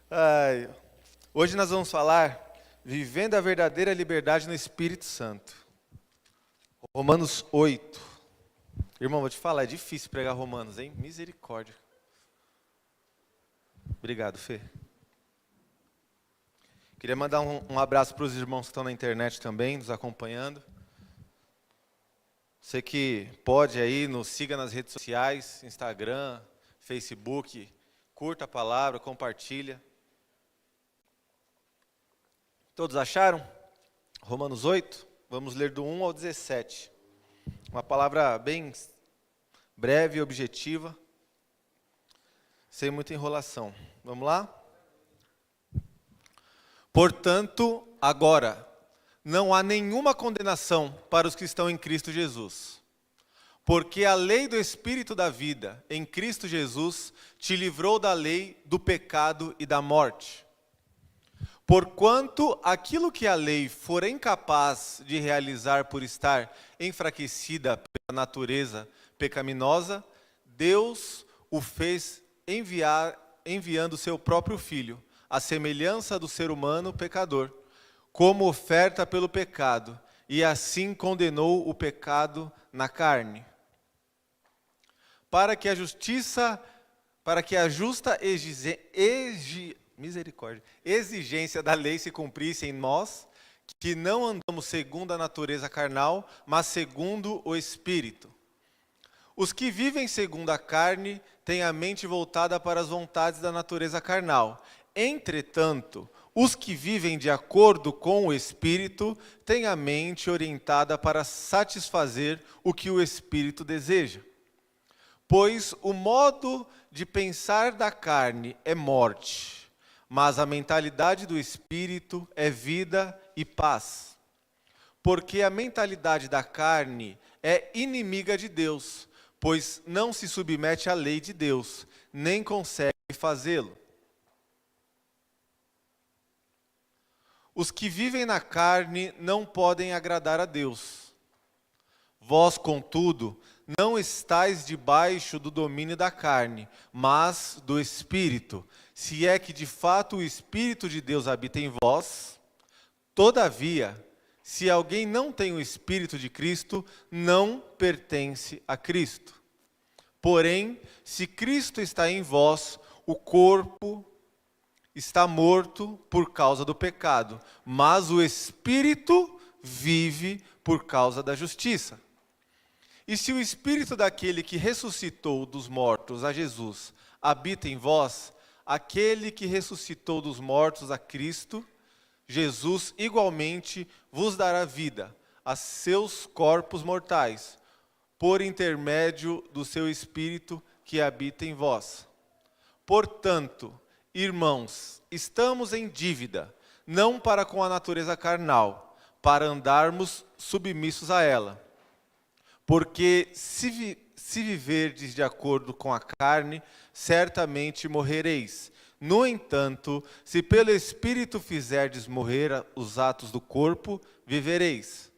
Ai, hoje nós vamos falar vivendo a verdadeira liberdade no Espírito Santo. Romanos 8. Irmão, vou te falar, é difícil pregar Romanos, hein? Misericórdia. Obrigado, Fê. Queria mandar um abraço para os irmãos que estão na internet também, nos acompanhando. Você que pode aí, nos siga nas redes sociais, Instagram, Facebook, curta a palavra, compartilha. Todos acharam? Romanos 8, vamos ler do 1 ao 17. Uma palavra bem breve e objetiva, sem muita enrolação. Vamos lá? Portanto, agora, não há nenhuma condenação para os que estão em Cristo Jesus. Porque a lei do Espírito da vida, em Cristo Jesus, te livrou da lei do pecado e da morte. Porquanto aquilo que a lei for incapaz de realizar por estar enfraquecida pela natureza pecaminosa, Deus o fez enviando seu próprio Filho, à semelhança do ser humano pecador, como oferta pelo pecado, e assim condenou o pecado na carne. Para que a justa exigência da lei se cumprisse em nós, que não andamos segundo a natureza carnal, mas segundo o Espírito. Os que vivem segundo a carne têm a mente voltada para as vontades da natureza carnal. Entretanto, os que vivem de acordo com o Espírito têm a mente orientada para satisfazer o que o Espírito deseja. Pois o modo de pensar da carne é morte, mas a mentalidade do Espírito é vida e paz. Porque a mentalidade da carne é inimiga de Deus, pois não se submete à lei de Deus, nem consegue fazê-lo. Os que vivem na carne não podem agradar a Deus. Vós, contudo, não estáis debaixo do domínio da carne, mas do Espírito, se é que de fato o Espírito de Deus habita em vós. Todavia, se alguém não tem o Espírito de Cristo, não pertence a Cristo. Porém, se Cristo está em vós, o corpo está morto por causa do pecado, mas o Espírito vive por causa da justiça. E se o Espírito daquele que ressuscitou dos mortos a Jesus habita em vós, aquele que ressuscitou dos mortos a Cristo, Jesus igualmente vos dará vida a seus corpos mortais, por intermédio do seu Espírito que habita em vós. Portanto, irmãos, estamos em dívida, não para com a natureza carnal, para andarmos submissos a ela. Porque se viverdes de acordo com a carne, certamente morrereis. No entanto, se pelo Espírito fizerdes morrer os atos do corpo, vivereis.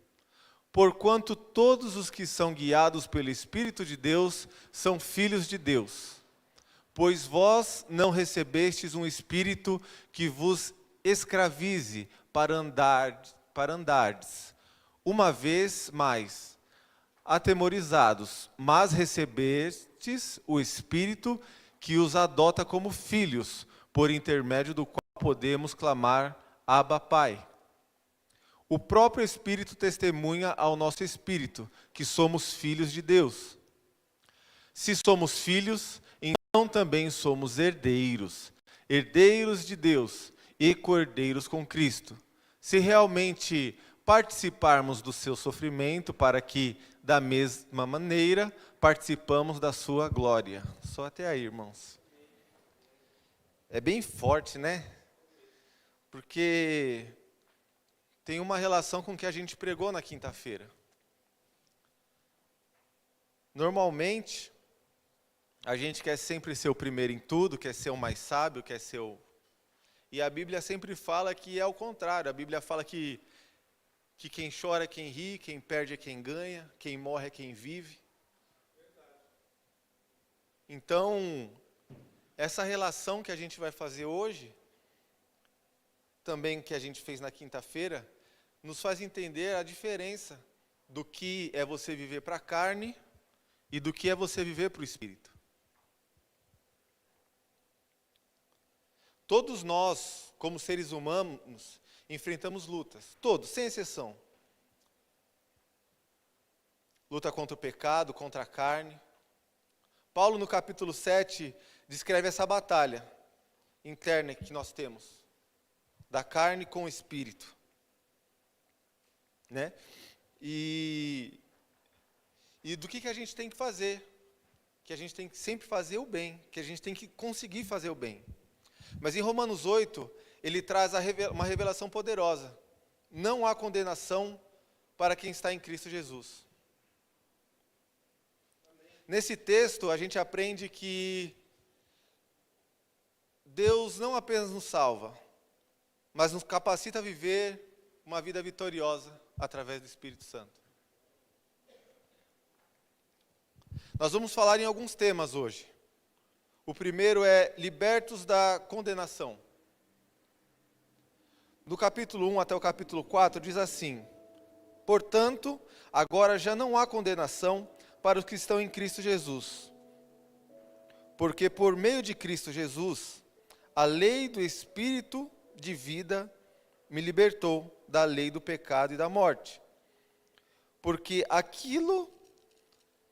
Porquanto todos os que são guiados pelo Espírito de Deus são filhos de Deus. Pois vós não recebestes um espírito que vos escravize para andardes, uma vez mais, atemorizados, mas recebestes o Espírito que os adota como filhos, por intermédio do qual podemos clamar, Abba, Pai. O próprio Espírito testemunha ao nosso espírito que somos filhos de Deus. Se somos filhos, então também somos herdeiros, herdeiros de Deus e co-herdeiros com Cristo. Se realmente participarmos do seu sofrimento, para que, da mesma maneira, participamos da sua glória. Só até aí, irmãos. É bem forte, né? Porque tem uma relação com o que a gente pregou na quinta-feira. Normalmente, a gente quer sempre ser o primeiro em tudo, quer ser o mais sábio, quer ser o... E a Bíblia sempre fala que é o contrário. A Bíblia fala que quem chora é quem ri, quem perde é quem ganha, quem morre é quem vive. Então, essa relação que a gente vai fazer hoje também que a gente fez na quinta-feira, nos faz entender a diferença do que é você viver para a carne e do que é você viver para o Espírito. Todos nós, como seres humanos, enfrentamos lutas. Todos, sem exceção. Luta contra o pecado, contra a carne. Paulo, no capítulo 7, descreve essa batalha interna que nós temos, da carne com o Espírito. Né? E do que a gente tem que fazer? Que a gente tem que sempre fazer o bem, que a gente tem que conseguir fazer o bem. Mas em Romanos 8, ele traz uma revelação poderosa. Não há condenação para quem está em Cristo Jesus. Nesse texto, a gente aprende que Deus não apenas nos salva, mas nos capacita a viver uma vida vitoriosa através do Espírito Santo. Nós vamos falar em alguns temas hoje. O primeiro é libertos da condenação. Do capítulo 1 até o capítulo 4 diz assim: portanto, agora já não há condenação para os que estão em Cristo Jesus. Porque por meio de Cristo Jesus, a lei do Espírito de vida me libertou da lei do pecado e da morte. Porque aquilo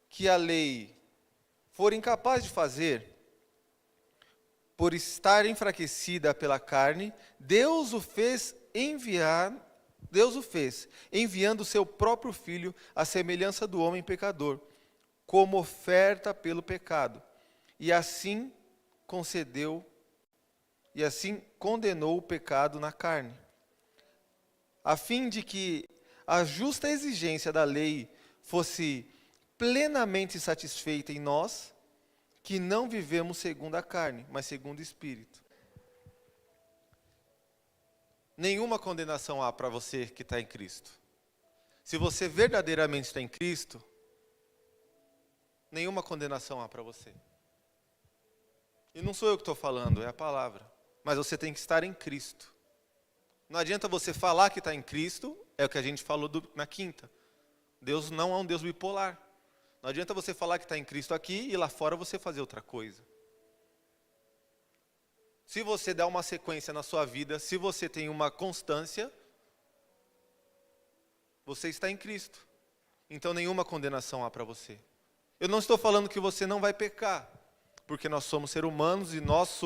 que a lei for incapaz de fazer, por estar enfraquecida pela carne, Deus o fez, enviando o seu próprio Filho à semelhança do homem pecador, como oferta pelo pecado. E assim condenou o pecado na carne, a fim de que a justa exigência da lei fosse plenamente satisfeita em nós, que não vivemos segundo a carne, mas segundo o Espírito. Nenhuma condenação há para você que está em Cristo. Se você verdadeiramente está em Cristo, nenhuma condenação há para você. E não sou eu que estou falando, é a palavra. Mas você tem que estar em Cristo. Não adianta você falar que está em Cristo, é o que a gente falou na quinta. Deus não é um Deus bipolar. Não adianta você falar que está em Cristo aqui e lá fora você fazer outra coisa. Se você dá uma sequência na sua vida, se você tem uma constância, você está em Cristo. Então nenhuma condenação há para você. Eu não estou falando que você não vai pecar, porque nós somos seres humanos e nós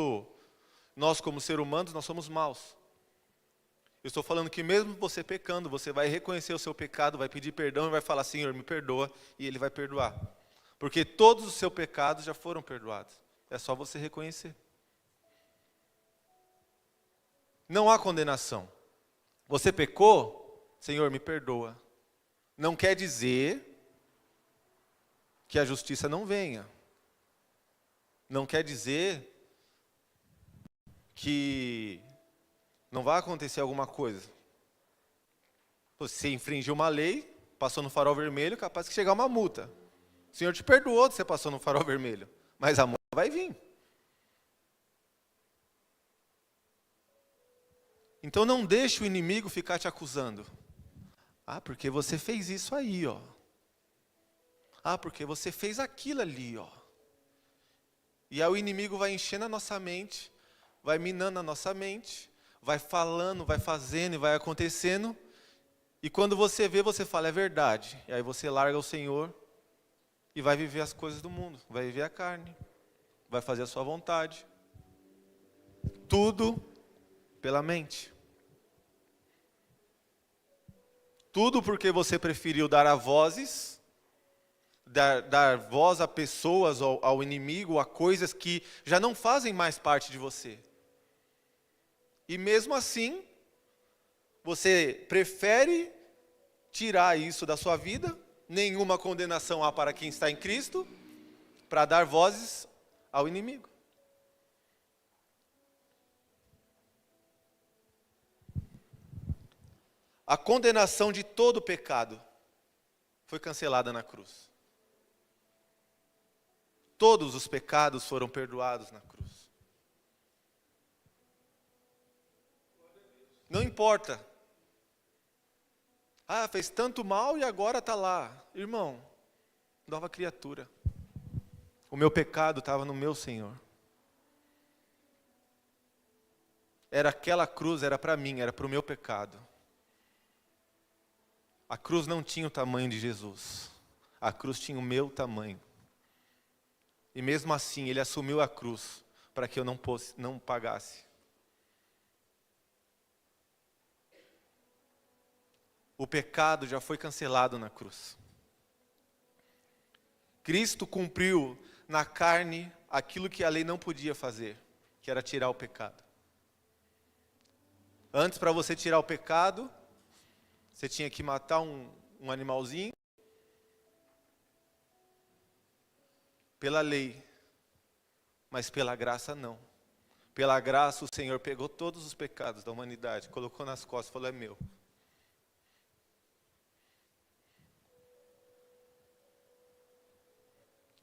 como seres humanos, nós somos maus. Eu estou falando que mesmo você pecando, você vai reconhecer o seu pecado, vai pedir perdão e vai falar: Senhor, me perdoa, e Ele vai perdoar. Porque todos os seus pecados já foram perdoados. É só você reconhecer. Não há condenação. Você pecou, Senhor, me perdoa. Não quer dizer que a justiça não venha. Não quer dizer que não vai acontecer alguma coisa. Você infringiu uma lei, passou no farol vermelho, capaz de chegar uma multa. O Senhor te perdoou de você passou no farol vermelho, mas a multa vai vir. Então não deixe o inimigo ficar te acusando. Ah, porque você fez isso aí, ó. Ah, porque você fez aquilo ali, ó. E aí o inimigo vai enchendo a nossa mente, vai minando a nossa mente, vai falando, vai fazendo e vai acontecendo. E quando você vê, você fala: é verdade. E aí você larga o Senhor e vai viver as coisas do mundo. Vai viver a carne. Vai fazer a sua vontade. Tudo pela mente. Tudo porque você preferiu dar a vozes, dar voz a pessoas, ao inimigo, a coisas que já não fazem mais parte de você. E mesmo assim, você prefere tirar isso da sua vida, nenhuma condenação há para quem está em Cristo, para dar vozes ao inimigo. A condenação de todo pecado foi cancelada na cruz. Todos os pecados foram perdoados na cruz. Não importa. Ah, fez tanto mal e agora está lá. Irmão, nova criatura. O meu pecado estava no meu Senhor. Era aquela cruz, era para mim, era para o meu pecado. A cruz não tinha o tamanho de Jesus. A cruz tinha o meu tamanho. E mesmo assim, ele assumiu a cruz para que eu não pagasse. O pecado já foi cancelado na cruz. Cristo cumpriu na carne aquilo que a lei não podia fazer, que era tirar o pecado. Antes, para você tirar o pecado, você tinha que matar um animalzinho. Pela lei. Mas pela graça não. Pela graça o Senhor pegou todos os pecados da humanidade, colocou nas costas e falou, é meu.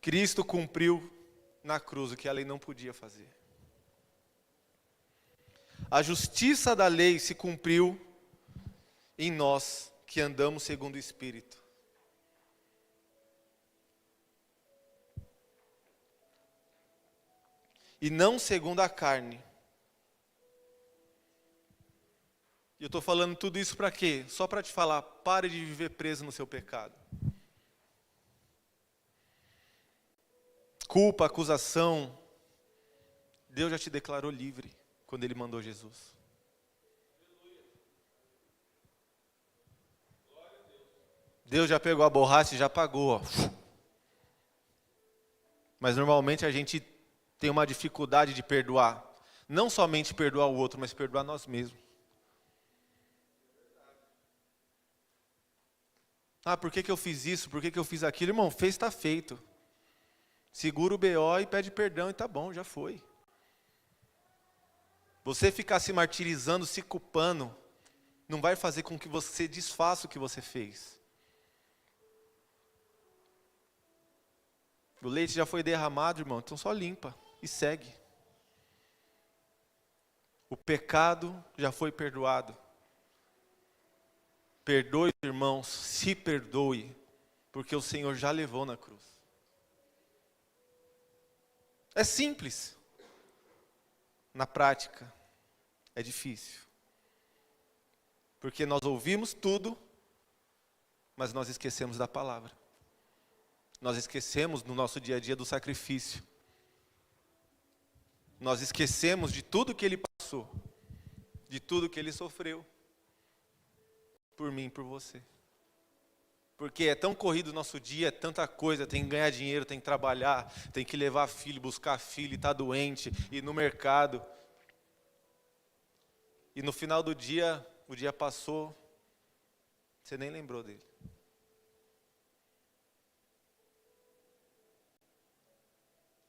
Cristo cumpriu na cruz o que a lei não podia fazer. A justiça da lei se cumpriu em nós que andamos segundo o Espírito. E não segundo a carne. E eu estou falando tudo isso para quê? Só para te falar, pare de viver preso no seu pecado. Culpa, acusação, Deus já te declarou livre quando Ele mandou Jesus. Deus já pegou a borracha e já pagou. Ó. Mas normalmente a gente tem uma dificuldade de perdoar. Não somente perdoar o outro, mas perdoar nós mesmos. Ah, por que eu fiz isso? Por que eu fiz aquilo? Irmão, fez, está feito. Segura o BO e pede perdão e tá bom, já foi. Você ficar se martirizando, se culpando, não vai fazer com que você desfaça o que você fez. O leite já foi derramado, irmão, então só limpa e segue. O pecado já foi perdoado. Perdoe, irmãos, se perdoe, porque o Senhor já levou na cruz. É simples. Na prática, é difícil. Porque nós ouvimos tudo, mas nós esquecemos da palavra. Nós esquecemos no nosso dia a dia do sacrifício. Nós esquecemos de tudo que Ele passou, de tudo que Ele sofreu, por mim e por você. Porque é tão corrido o nosso dia, é tanta coisa, tem que ganhar dinheiro, tem que trabalhar, tem que levar filho, buscar filho, estar doente, ir no mercado. E no final do dia, o dia passou, você nem lembrou dele.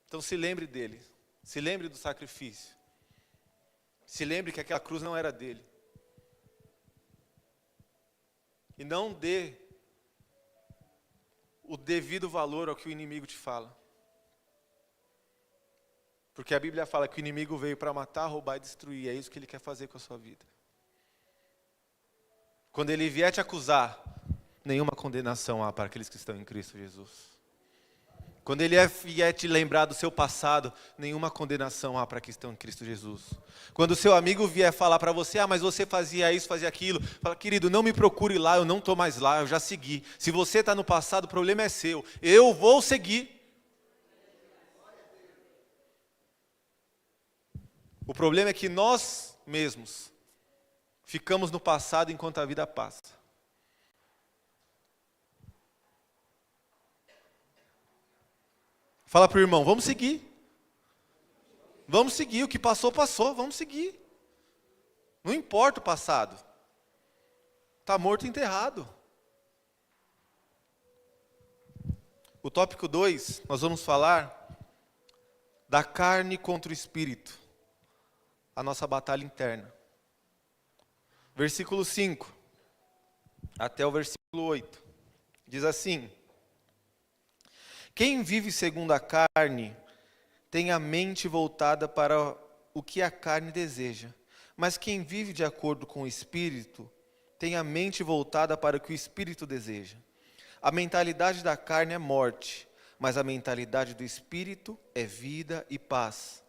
Então se lembre dele, se lembre do sacrifício. Se lembre que aquela cruz não era dele. E não dê o devido valor ao que o inimigo te fala. Porque a Bíblia fala que o inimigo veio para matar, roubar e destruir. É isso que ele quer fazer com a sua vida. Quando ele vier te acusar, nenhuma condenação há para aqueles que estão em Cristo Jesus. Quando ele vier te lembrar do seu passado, nenhuma condenação há para que estão em Cristo Jesus. Quando o seu amigo vier falar para você, mas você fazia isso, fazia aquilo, fala, querido, não me procure lá, eu não estou mais lá, eu já segui. Se você está no passado, o problema é seu. Eu vou seguir. O problema é que nós mesmos ficamos no passado enquanto a vida passa. Fala para o irmão, vamos seguir. Vamos seguir, o que passou, passou, vamos seguir. Não importa o passado. Está morto e enterrado. O tópico 2, nós vamos falar da carne contra o espírito. A nossa batalha interna. Versículo 5, até o versículo 8. Diz assim: quem vive segundo a carne tem a mente voltada para o que a carne deseja, Mas quem vive de acordo com o Espírito tem a mente voltada para o que o Espírito deseja. A mentalidade da carne é morte, mas a mentalidade do Espírito é vida e paz.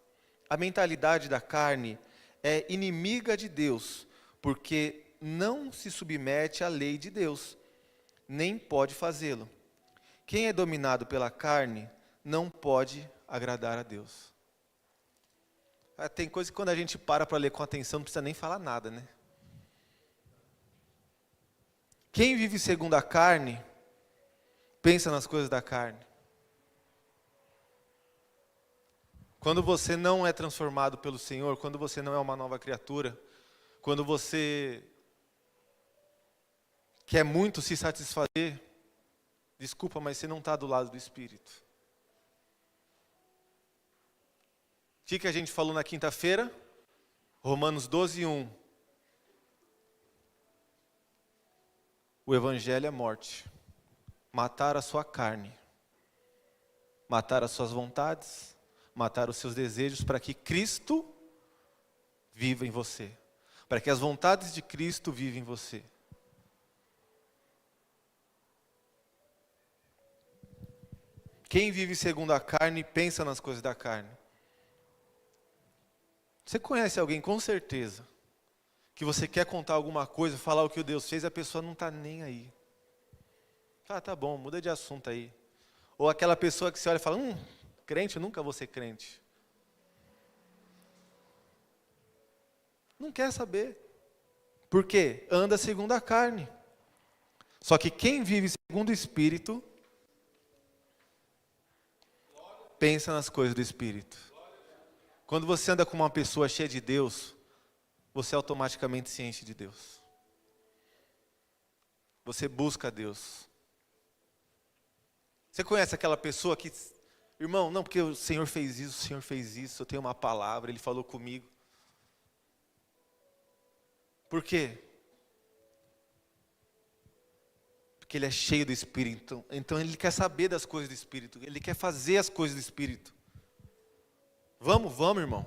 A mentalidade da carne é inimiga de Deus, porque não se submete à lei de Deus, nem pode fazê-lo. Quem é dominado pela carne não pode agradar a Deus. Tem coisa que quando a gente para ler com atenção não precisa nem falar nada, né? Quem vive segundo a carne, pensa nas coisas da carne. Quando você não é transformado pelo Senhor, quando você não é uma nova criatura, quando você quer muito se satisfazer, desculpa, mas você não está do lado do Espírito. O que a gente falou na quinta-feira? Romanos 12:1. O Evangelho é morte. Matar a sua carne. Matar as suas vontades. Matar os seus desejos para que Cristo viva em você. Para que as vontades de Cristo vivem em você. Quem vive segundo a carne pensa nas coisas da carne. Você conhece alguém com certeza que você quer contar alguma coisa, falar o que o Deus fez, e a pessoa não está nem aí. Tá bom, muda de assunto aí. Ou aquela pessoa que você olha e fala, crente, eu nunca vou ser crente. Não quer saber. Por quê? Anda segundo a carne. Só que quem vive segundo o Espírito, pensa nas coisas do Espírito. Quando você anda com uma pessoa cheia de Deus, você automaticamente se enche de Deus. Você busca Deus. Você conhece aquela pessoa que, irmão, não, porque o Senhor fez isso, eu tenho uma palavra, Ele falou comigo. Por quê? Porque ele é cheio do Espírito. Então ele quer saber das coisas do Espírito. Ele quer fazer as coisas do Espírito. Vamos, irmão.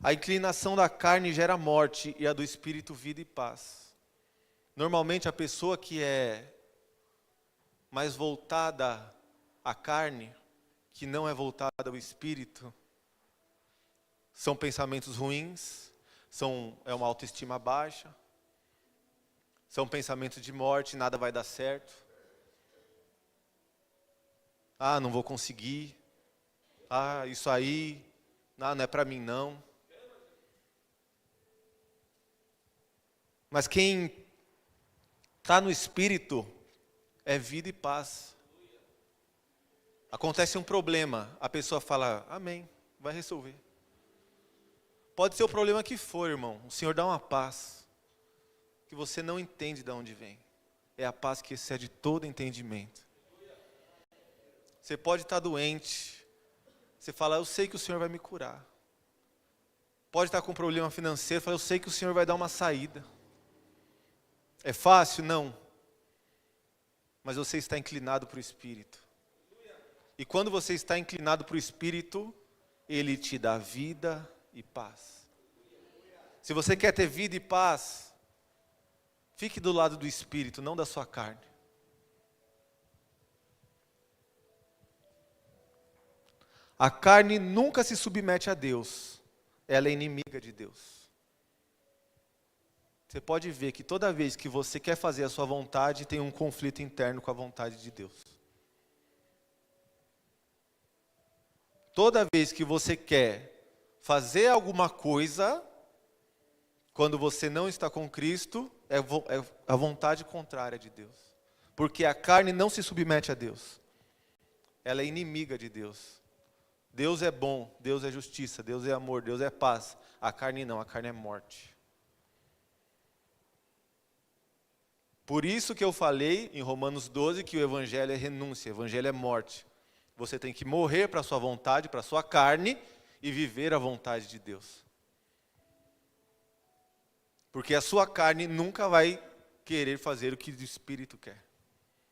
A inclinação da carne gera morte e a do Espírito vida e paz. Normalmente a pessoa que é mais voltada à carne, que não é voltada ao Espírito, são pensamentos ruins, é uma autoestima baixa, são pensamentos de morte, nada vai dar certo. Não vou conseguir. Isso aí, não é para mim não. Mas quem está no Espírito é vida e paz. Acontece um problema, a pessoa fala, amém, vai resolver. Pode ser o problema que for, irmão, o Senhor dá uma paz, que você não entende de onde vem. É a paz que excede todo entendimento. Você pode estar doente, você fala, eu sei que o Senhor vai me curar. Pode estar com um problema financeiro, fala, eu sei que o Senhor vai dar uma saída. É fácil? Não. Mas você está inclinado para o Espírito. E quando você está inclinado para o Espírito, Ele te dá vida e paz. Se você quer ter vida e paz, fique do lado do Espírito, não da sua carne. A carne nunca se submete a Deus. Ela é inimiga de Deus. Você pode ver que toda vez que você quer fazer a sua vontade, tem um conflito interno com a vontade de Deus. Toda vez que você quer fazer alguma coisa, quando você não está com Cristo, é a vontade contrária de Deus. Porque a carne não se submete a Deus. Ela é inimiga de Deus. Deus é bom, Deus é justiça, Deus é amor, Deus é paz. A carne não, a carne é morte. Por isso que eu falei em Romanos 12 que o Evangelho é renúncia, o Evangelho é morte. Você tem que morrer para a sua vontade, para a sua carne e viver a vontade de Deus. Porque a sua carne nunca vai querer fazer o que o Espírito quer.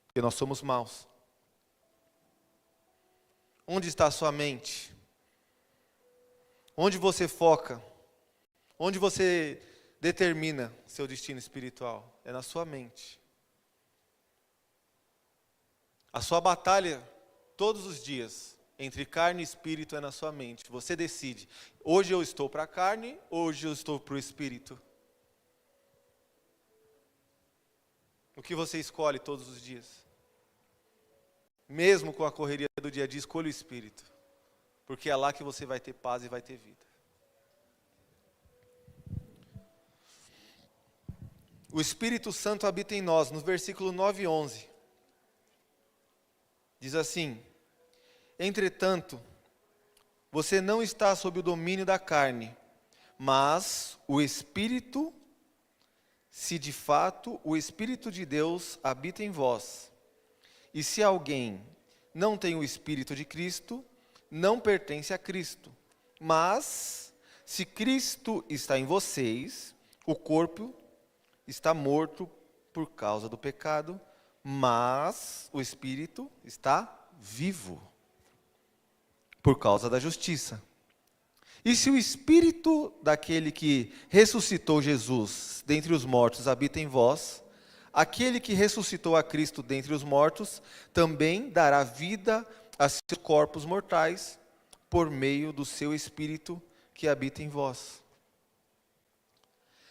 Porque nós somos maus. Onde está a sua mente? Onde você foca? Onde você determina seu destino espiritual? É na sua mente. A sua batalha, todos os dias, entre carne e espírito é na sua mente. Você decide. Hoje eu estou para a carne, hoje eu estou para o espírito. O que você escolhe todos os dias? Mesmo com a correria do dia a dia, escolha o espírito. Porque é lá que você vai ter paz e vai ter vida. O Espírito Santo habita em nós, no versículo 9 e 11. Diz assim: entretanto, você não está sob o domínio da carne, mas o Espírito, se de fato o Espírito de Deus habita em vós. E se alguém não tem o Espírito de Cristo, não pertence a Cristo. Mas, se Cristo está em vocês, o corpo está morto por causa do pecado, mas o Espírito está vivo por causa da justiça. E se o Espírito daquele que ressuscitou Jesus dentre os mortos habita em vós, aquele que ressuscitou a Cristo dentre os mortos também dará vida a seus corpos mortais por meio do seu Espírito que habita em vós.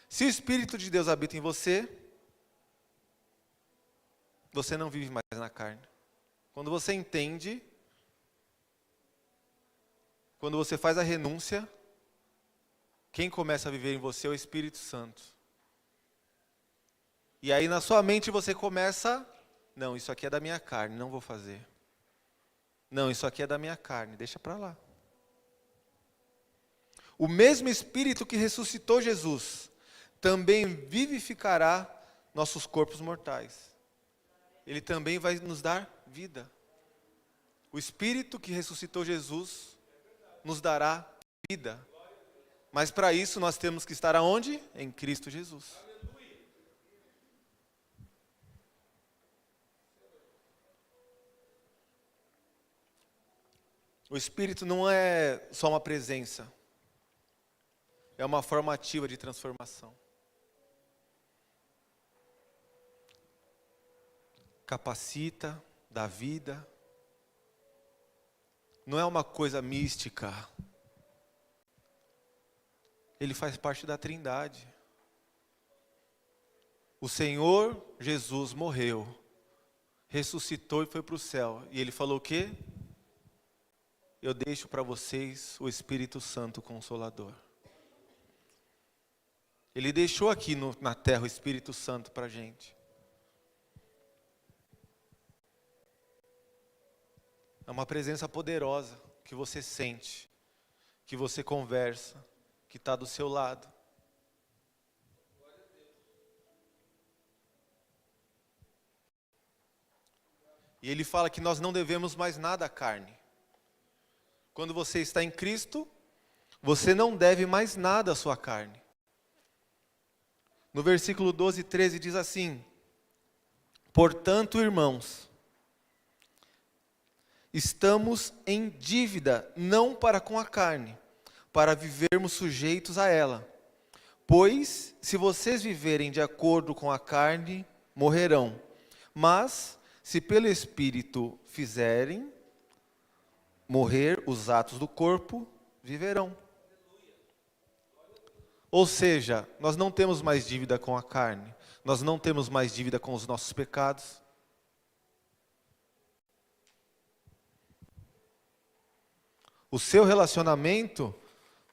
Se o Espírito de Deus habita em você, você não vive mais na carne. Quando você entende, quando você faz a renúncia, quem começa a viver em você é o Espírito Santo. E aí na sua mente você começa, não, isso aqui é da minha carne, não vou fazer. Não, isso aqui é da minha carne, deixa para lá. O mesmo Espírito que ressuscitou Jesus também vivificará nossos corpos mortais. Ele também vai nos dar vida. O Espírito que ressuscitou Jesus nos dará vida. Mas para isso nós temos que estar aonde? Em Cristo Jesus. O Espírito não é só uma presença. É uma forma ativa de transformação. Capacita, dá vida. Não é uma coisa mística. Ele faz parte da Trindade. O Senhor Jesus morreu, ressuscitou e foi para o céu. E Ele falou o quê? Eu deixo para vocês o Espírito Santo Consolador. Ele deixou aqui na terra o Espírito Santo para a gente. É uma presença poderosa que você sente, que você conversa, que está do seu lado. E ele fala que nós não devemos mais nada à carne. Quando você está em Cristo, você não deve mais nada à sua carne. No versículo 12 e 13 diz assim: portanto, irmãos, estamos em dívida, não para com a carne, para vivermos sujeitos a ela. Pois, se vocês viverem de acordo com a carne, morrerão. Mas, se pelo Espírito fizerem morrer os atos do corpo, viverão. Ou seja, nós não temos mais dívida com a carne, nós não temos mais dívida com os nossos pecados. O seu relacionamento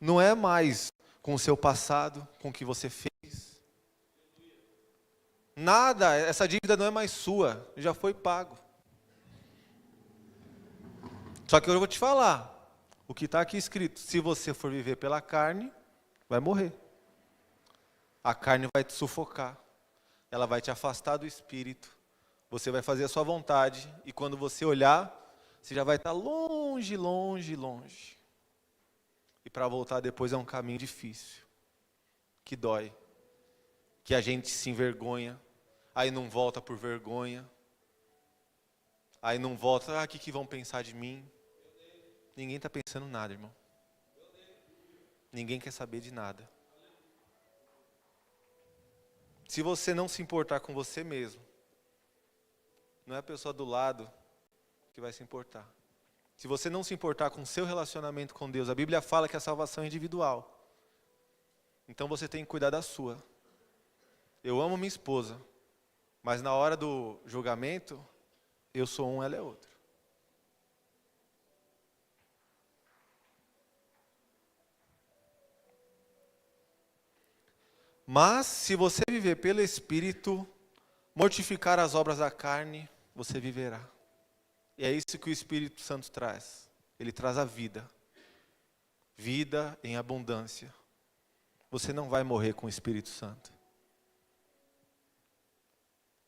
não é mais com o seu passado, com o que você fez. Nada, essa dívida não é mais sua, já foi pago. Só que eu vou te falar, o que está aqui escrito, se você for viver pela carne, vai morrer. A carne vai te sufocar, ela vai te afastar do Espírito, você vai fazer a sua vontade, e quando você olhar, você já vai estar longe, longe, longe. E para voltar depois é um caminho difícil, que dói, que a gente se envergonha, aí não volta por vergonha, aí não volta, o que vão pensar de mim? Ninguém está pensando nada, irmão. ninguém quer saber de nada. Se você não se importar com você mesmo, não é a pessoa do lado que vai se importar. Se você não se importar com o seu relacionamento com Deus, a Bíblia fala que a salvação é individual. Então você tem que cuidar da sua. Eu amo minha esposa, mas na hora do julgamento, eu sou um, ela é outro. Mas, se você viver pelo Espírito, mortificar as obras da carne, você viverá. E é isso que o Espírito Santo traz. Ele traz a vida. Vida em abundância. Você não vai morrer com o Espírito Santo.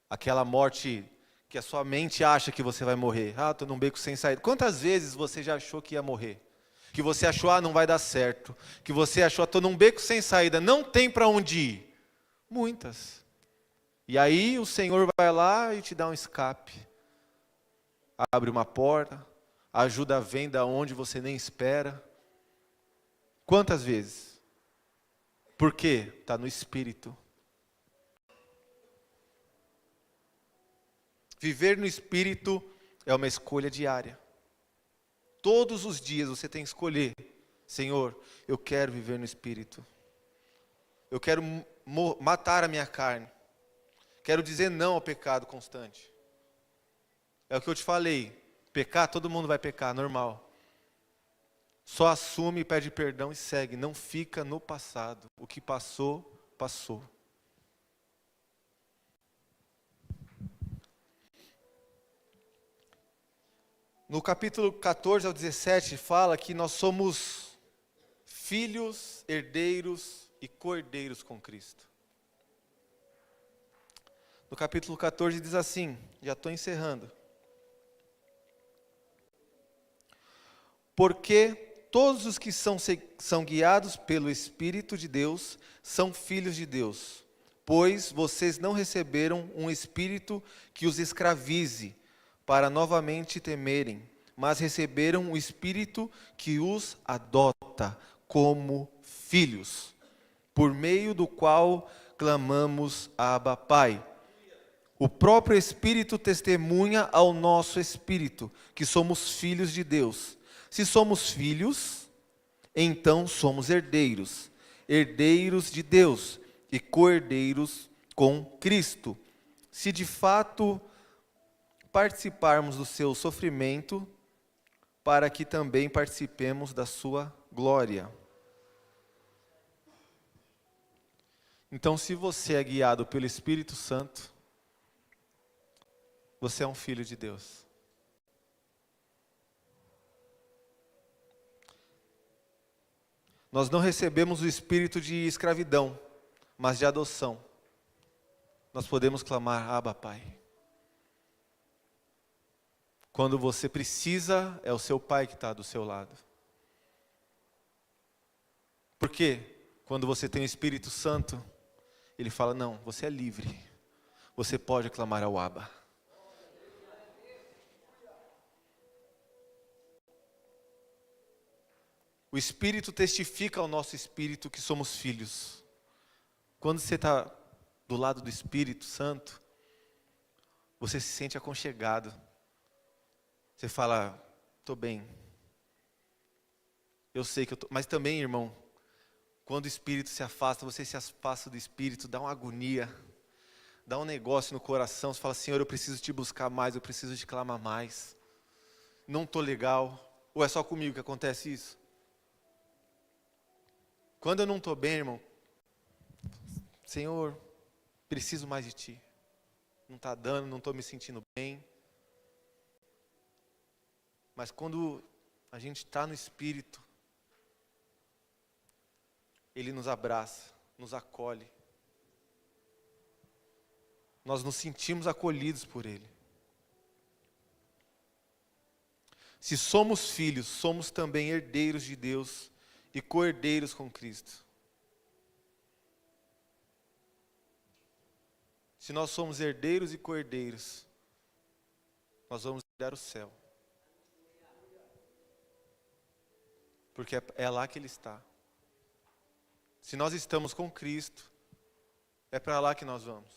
Aquela morte que a sua mente acha que você vai morrer. Ah, estou num beco sem saída. Quantas vezes você já achou que ia morrer? Que você achou, ah, não vai dar certo. Que você achou, estou num beco sem saída, não tem para onde ir. Muitas. E aí o Senhor vai lá e te dá um escape. Abre uma porta, ajuda vem da onde você nem espera. Quantas vezes? Por quê? Está no Espírito. Viver no Espírito é uma escolha diária. Todos os dias você tem que escolher. Senhor, eu quero viver no Espírito. Eu quero matar a minha carne. Quero dizer não ao pecado constante. É o que eu te falei. Pecar, todo mundo vai pecar, normal. Só assume, pede perdão e segue. Não fica no passado. O que passou, passou. No capítulo 14 ao 17 fala que nós somos filhos, herdeiros e cordeiros com Cristo. No capítulo 14 diz assim, já estou encerrando. Porque todos os que são guiados pelo Espírito de Deus são filhos de Deus. Pois vocês não receberam um espírito que os escravize, para novamente temerem, mas receberam um Espírito que os adota como filhos, por meio do qual clamamos Abba, Pai. O próprio Espírito testemunha ao nosso espírito que somos filhos de Deus. Se somos filhos, então somos herdeiros, herdeiros de Deus e co-herdeiros com Cristo. Se de fato participarmos do seu sofrimento, para que também participemos da sua glória. Então, se você é guiado pelo Espírito Santo, você é um filho de Deus. Nós não recebemos o espírito de escravidão, mas de adoção. Nós podemos clamar, Abba, Pai. Quando você precisa, é o seu pai que está do seu lado. Por quê? Quando você tem o Espírito Santo, ele fala, não, você é livre. Você pode clamar ao Abba. O Espírito testifica ao nosso espírito que somos filhos. Quando você está do lado do Espírito Santo, você se sente aconchegado. Você fala, estou bem. Eu sei que eu estou. Mas também, irmão, quando o Espírito se afasta, você se afasta do Espírito, dá uma agonia, dá um negócio no coração. Você fala, Senhor, eu preciso te buscar mais, eu preciso te clamar mais. Não estou legal. Ou é só comigo que acontece isso? Quando eu não estou bem, irmão, Senhor, preciso mais de Ti. Não está dando, não estou me sentindo bem. Mas quando a gente está no Espírito, Ele nos abraça, nos acolhe. Nós nos sentimos acolhidos por Ele. Se somos filhos, somos também herdeiros de Deus e co-herdeiros com Cristo. Se nós somos herdeiros e co-herdeiros, nós vamos herdar o céu. Porque é lá que Ele está. Se nós estamos com Cristo, é para lá que nós vamos.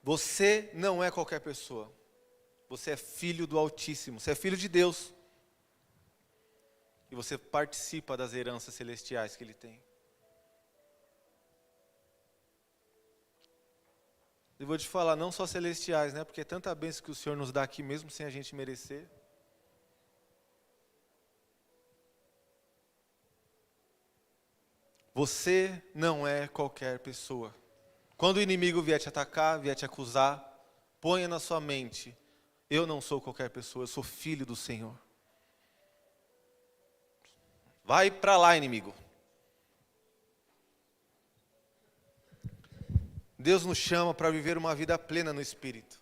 Você não é qualquer pessoa. Você é filho do Altíssimo. Você é filho de Deus. E você participa das heranças celestiais que Ele tem. Eu vou te falar, não só celestiais, né? Porque é tanta bênção que o Senhor nos dá aqui mesmo sem a gente merecer. Você não é qualquer pessoa. Quando o inimigo vier te atacar, vier te acusar, ponha na sua mente: eu não sou qualquer pessoa, eu sou filho do Senhor. Vai para lá, inimigo. Deus nos chama para viver uma vida plena no Espírito.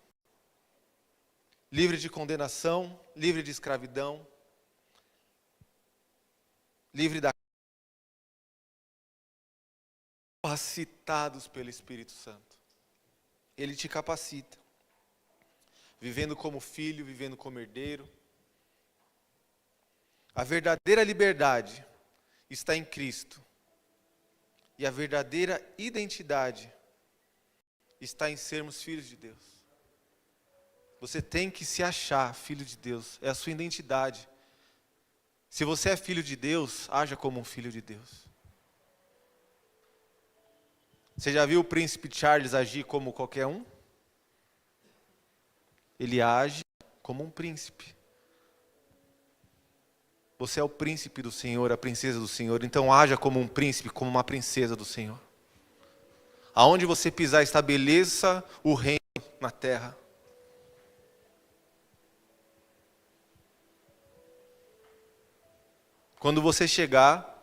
Livre de condenação, livre de escravidão, livre da capacitados pelo Espírito Santo. Ele te capacita. Vivendo como filho, vivendo como herdeiro. A verdadeira liberdade está em Cristo. E a verdadeira identidade está em sermos filhos de Deus. Você tem que se achar filho de Deus. É a sua identidade. Se você é filho de Deus, haja como um filho de Deus. Você já viu o príncipe Charles agir como qualquer um? Ele age como um príncipe. Você é o príncipe do Senhor, a princesa do Senhor. Então haja como um príncipe, como uma princesa do Senhor. Aonde você pisar, estabeleça o reino na terra. Quando você chegar,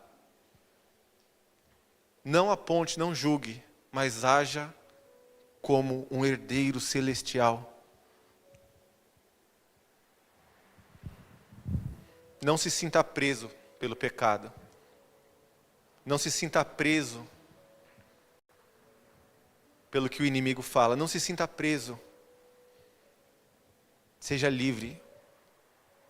não aponte, não julgue, mas haja como um herdeiro celestial. Não se sinta preso pelo pecado. Não se sinta preso pelo que o inimigo fala. Não se sinta preso. Seja livre.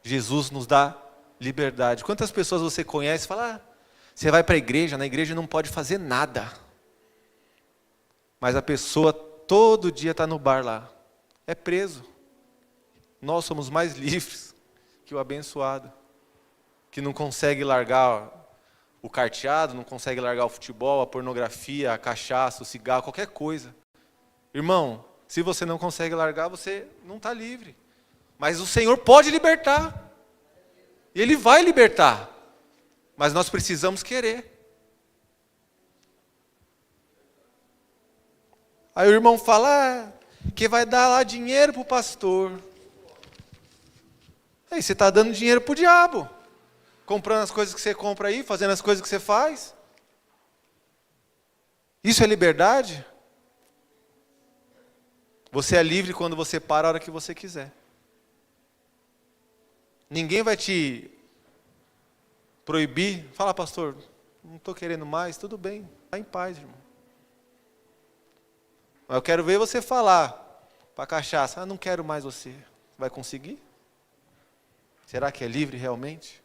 Jesus nos dá liberdade. Quantas pessoas você conhece e fala: você vai para a igreja, na igreja não pode fazer nada. Mas a pessoa todo dia está no bar lá. É preso. Nós somos mais livres que o abençoado, que não consegue largar o carteado, não consegue largar o futebol, a pornografia, a cachaça, o cigarro, qualquer coisa. Irmão, se você não consegue largar, você não está livre. Mas o Senhor pode libertar. E Ele vai libertar. Mas nós precisamos querer. Aí o irmão fala que vai dar lá dinheiro para o pastor. Aí você está dando dinheiro para o diabo. Comprando as coisas que você compra aí, fazendo as coisas que você faz. Isso é liberdade? Você é livre quando você para a hora que você quiser. Ninguém vai te proibir. Fala, pastor, não estou querendo mais. Tudo bem, está em paz, irmão. Mas eu quero ver você falar para a cachaça: não quero mais você. Vai conseguir? Será que é livre realmente?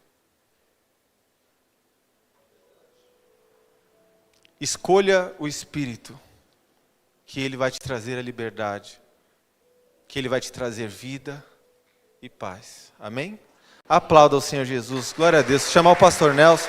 Escolha o Espírito, que Ele vai te trazer a liberdade, que Ele vai te trazer vida e paz. Amém? Aplauda o Senhor Jesus. Glória a Deus. Chamar o pastor Nelson.